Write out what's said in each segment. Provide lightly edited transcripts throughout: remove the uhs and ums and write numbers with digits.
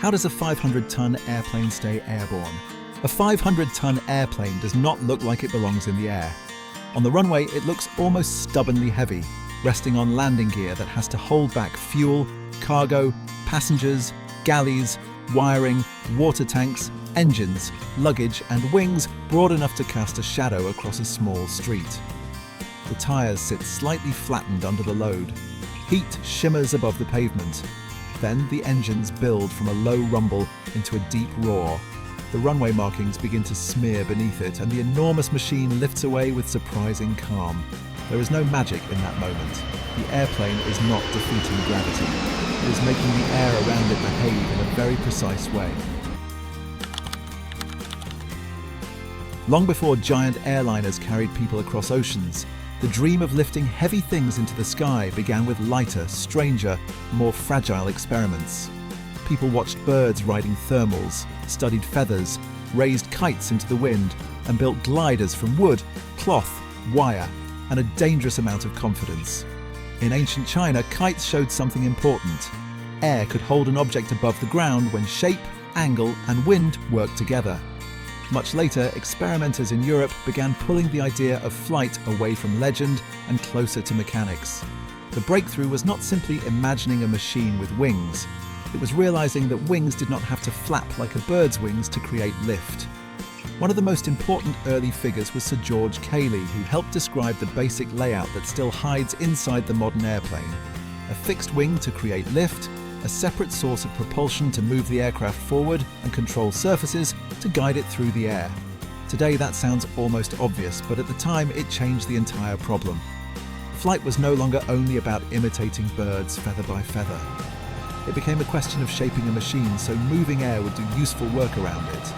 How does a 500-ton airplane stay airborne? A 500-ton airplane does not look like it belongs in the air. On the runway, it looks almost stubbornly heavy, resting on landing gear that has to hold back fuel, cargo, passengers, galleys, wiring, water tanks, engines, luggage, and wings broad enough to cast a shadow across a small street. The tires sit slightly flattened under the load. Heat shimmers above the pavement. Then the engines build from a low rumble into a deep roar. The runway markings begin to smear beneath it, and the enormous machine lifts away with surprising calm. There is no magic in that moment. The airplane is not defeating gravity. It is making the air around it behave in a very precise way. Long before giant airliners carried people across oceans, the dream of lifting heavy things into the sky began with lighter, stranger, more fragile experiments. People watched birds riding thermals, studied feathers, raised kites into the wind, and built gliders from wood, cloth, wire, and a dangerous amount of confidence. In ancient China, kites showed something important. Air could hold an object above the ground when shape, angle, and wind worked together. Much later, experimenters in Europe began pulling the idea of flight away from legend and closer to mechanics. The breakthrough was not simply imagining a machine with wings. It was realizing that wings did not have to flap like a bird's wings to create lift. One of the most important early figures was Sir George Cayley, who helped describe the basic layout that still hides inside the modern airplane. A fixed wing to create lift, a separate source of propulsion to move the aircraft forward and control surfaces to guide it through the air. Today that sounds almost obvious, but at the time it changed the entire problem. Flight was no longer only about imitating birds feather by feather. It became a question of shaping a machine so moving air would do useful work around it.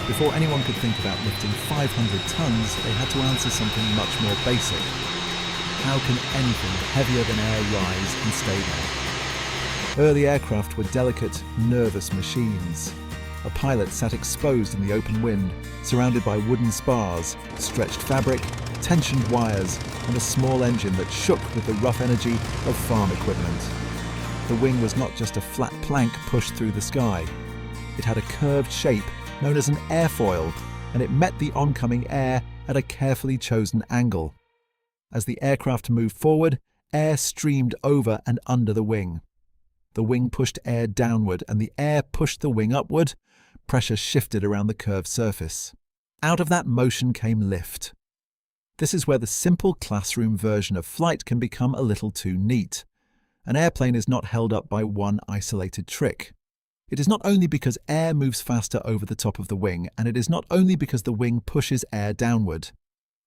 Before anyone could think about lifting 500 tons, they had to answer something much more basic. How can anything heavier than air rise and stay there? Early aircraft were delicate, nervous machines. A pilot sat exposed in the open wind, surrounded by wooden spars, stretched fabric, tensioned wires, and a small engine that shook with the rough energy of farm equipment. The wing was not just a flat plank pushed through the sky. It had a curved shape known as an airfoil, and it met the oncoming air at a carefully chosen angle. As the aircraft moved forward, air streamed over and under the wing. The wing pushed air downward and the air pushed the wing upward. Pressure shifted around the curved surface. Out of that motion came lift. This is where the simple classroom version of flight can become a little too neat. An airplane is not held up by one isolated trick. It is not only because air moves faster over the top of the wing, and it is not only because the wing pushes air downward.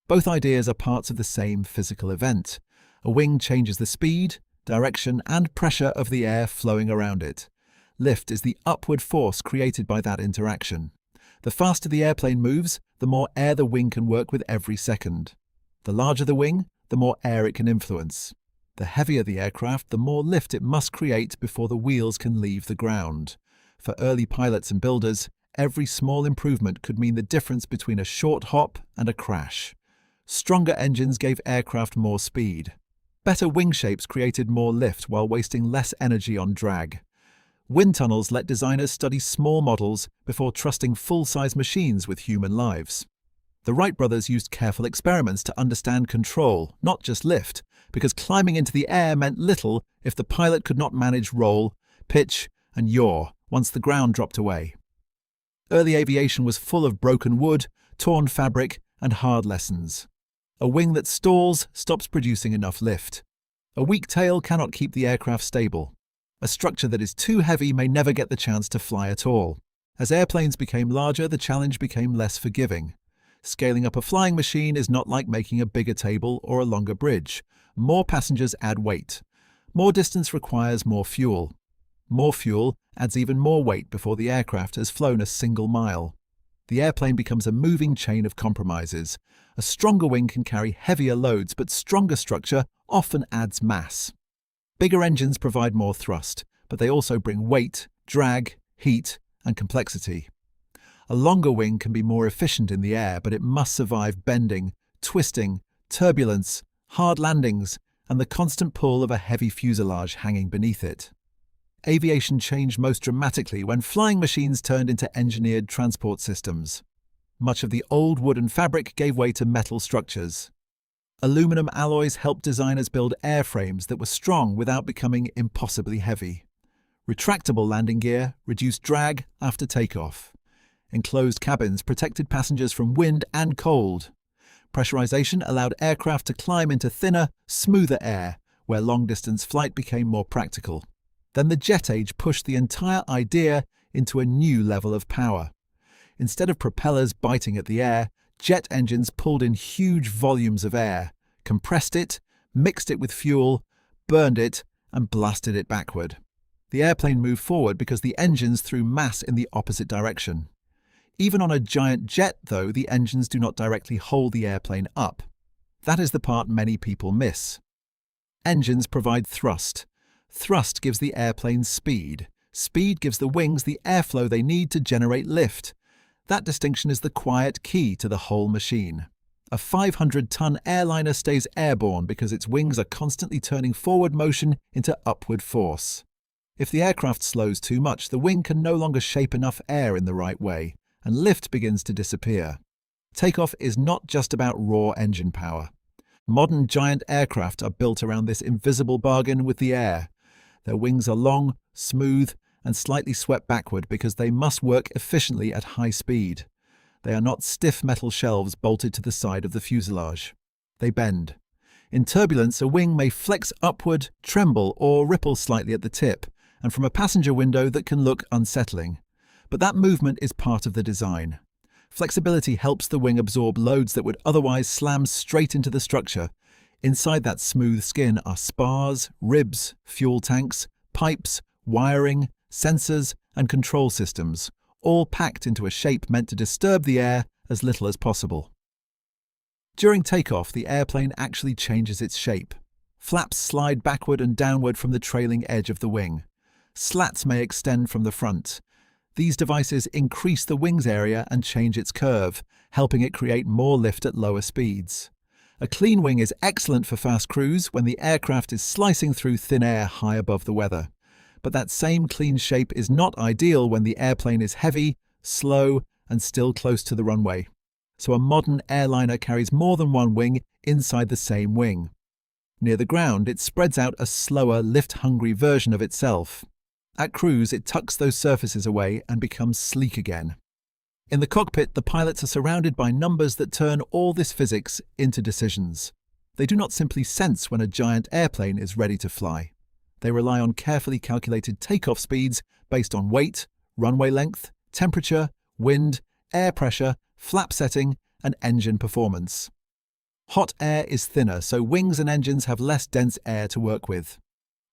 Both ideas are parts of the same physical event. A wing changes the speed, direction, and pressure of the air flowing around it. Lift is the upward force created by that interaction. The faster the airplane moves, the more air the wing can work with every second. The larger the wing, the more air it can influence. The heavier the aircraft, the more lift it must create before the wheels can leave the ground. For early pilots and builders, every small improvement could mean the difference between a short hop and a crash. Stronger engines gave aircraft more speed. Better wing shapes created more lift while wasting less energy on drag. Wind tunnels let designers study small models before trusting full-size machines with human lives. The Wright brothers used careful experiments to understand control, not just lift, because climbing into the air meant little if the pilot could not manage roll, pitch, and yaw once the ground dropped away. Early aviation was full of broken wood, torn fabric, and hard lessons. A wing that stalls stops producing enough lift. A weak tail cannot keep the aircraft stable. A structure that is too heavy may never get the chance to fly at all. As airplanes became larger, the challenge became less forgiving. Scaling up a flying machine is not like making a bigger table or a longer bridge. More passengers add weight. More distance requires more fuel. More fuel adds even more weight before the aircraft has flown a single mile. The airplane becomes a moving chain of compromises. A stronger wing can carry heavier loads, but stronger structure often adds mass. Bigger engines provide more thrust, but they also bring weight, drag, heat, and complexity. A longer wing can be more efficient in the air, but it must survive bending, twisting, turbulence, hard landings, and the constant pull of a heavy fuselage hanging beneath it. aviation changed most dramatically when flying machines turned into engineered transport systems. Much of the old wooden fabric gave way to metal structures. Aluminum alloys helped designers build airframes that were strong without becoming impossibly heavy. Retractable landing gear reduced drag after takeoff. Enclosed cabins protected passengers from wind and cold. Pressurization allowed aircraft to climb into thinner, smoother air, where long-distance flight became more practical. Then the jet age pushed the entire idea into a new level of power. Instead of propellers biting at the air, jet engines pulled in huge volumes of air, compressed it, mixed it with fuel, burned it, and blasted it backward. The airplane moved forward because the engines threw mass in the opposite direction. Even on a giant jet, though, the engines do not directly hold the airplane up. That is the part many people miss. Engines provide thrust. Thrust gives the airplane speed. Speed gives the wings the airflow they need to generate lift. That distinction is the quiet key to the whole machine. A 500-ton airliner stays airborne because its wings are constantly turning forward motion into upward force. If the aircraft slows too much, the wing can no longer shape enough air in the right way, and lift begins to disappear. Takeoff is not just about raw engine power. Modern giant aircraft are built around this invisible bargain with the air. Their wings are long, smooth, and slightly swept backward because they must work efficiently at high speed. They are not stiff metal shelves bolted to the side of the fuselage. They bend. In turbulence, a wing may flex upward, tremble, or ripple slightly at the tip, and from a passenger window that can look unsettling. But that movement is part of the design. Flexibility helps the wing absorb loads that would otherwise slam straight into the structure. Inside that smooth skin are spars, ribs, fuel tanks, pipes, wiring, sensors, and control systems, all packed into a shape meant to disturb the air as little as possible. During takeoff, the airplane actually changes its shape. Flaps slide backward and downward from the trailing edge of the wing. Slats may extend from the front. These devices increase the wing's area and change its curve, helping it create more lift at lower speeds. A clean wing is excellent for fast cruise when the aircraft is slicing through thin air high above the weather. But that same clean shape is not ideal when the airplane is heavy, slow, and still close to the runway. So a modern airliner carries more than one wing inside the same wing. Near the ground, it spreads out a slower, lift-hungry version of itself. At cruise, it tucks those surfaces away and becomes sleek again. In the cockpit, the pilots are surrounded by numbers that turn all this physics into decisions. They do not simply sense when a giant airplane is ready to fly. They rely on carefully calculated takeoff speeds based on weight, runway length, temperature, wind, air pressure, flap setting, and engine performance. Hot air is thinner, so wings and engines have less dense air to work with.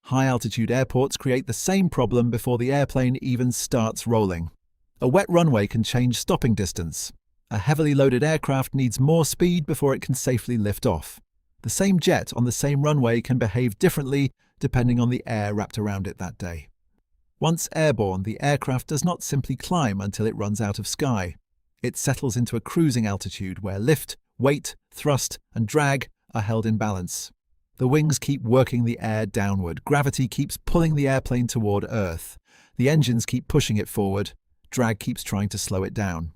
High-altitude airports create the same problem before the airplane even starts rolling. A wet runway can change stopping distance. A heavily loaded aircraft needs more speed before it can safely lift off. The same jet on the same runway can behave differently depending on the air wrapped around it that day. Once airborne, the aircraft does not simply climb until it runs out of sky. It settles into a cruising altitude where lift, weight, thrust, and drag are held in balance. The wings keep working the air downward. Gravity keeps pulling the airplane toward Earth. The engines keep pushing it forward. Drag keeps trying to slow it down.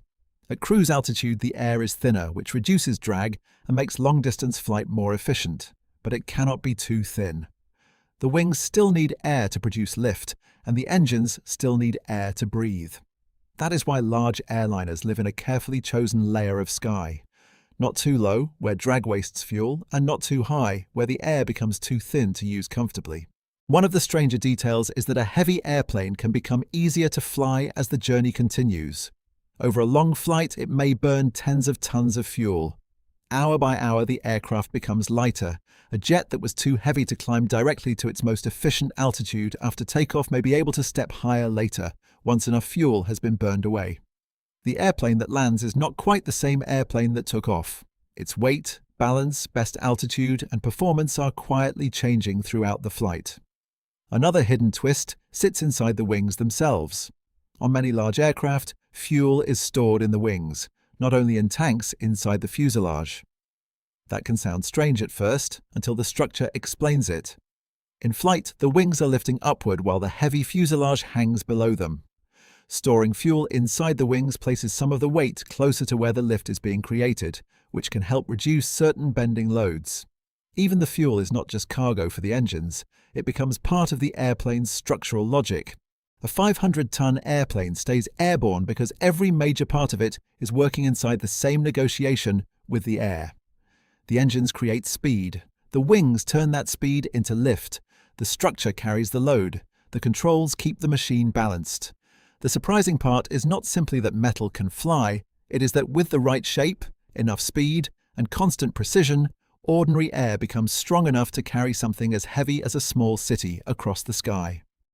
At cruise altitude, the air is thinner, which reduces drag and makes long-distance flight more efficient. But it cannot be too thin. The wings still need air to produce lift, and the engines still need air to breathe. That is why large airliners live in a carefully chosen layer of sky. Not too low, where drag wastes fuel, and not too high, where the air becomes too thin to use comfortably. One of the stranger details is that a heavy airplane can become easier to fly as the journey continues. Over a long flight, it may burn tens of tons of fuel. Hour by hour, the aircraft becomes lighter. A jet that was too heavy to climb directly to its most efficient altitude after takeoff may be able to step higher later, once enough fuel has been burned away. The airplane that lands is not quite the same airplane that took off. Its weight, balance, best altitude, and performance are quietly changing throughout the flight. Another hidden twist sits inside the wings themselves. On many large aircraft, fuel is stored in the wings, not only in tanks inside the fuselage. That can sound strange at first, until the structure explains it. In flight, the wings are lifting upward while the heavy fuselage hangs below them. Storing fuel inside the wings places some of the weight closer to where the lift is being created, which can help reduce certain bending loads. Even the fuel is not just cargo for the engines, it becomes part of the airplane's structural logic. A 500-ton airplane stays airborne because every major part of it is working inside the same negotiation with the air. The engines create speed. The wings turn that speed into lift. The structure carries the load. The controls keep the machine balanced. The surprising part is not simply that metal can fly, it is that with the right shape, enough speed, and constant precision, ordinary air becomes strong enough to carry something as heavy as a small city across the sky.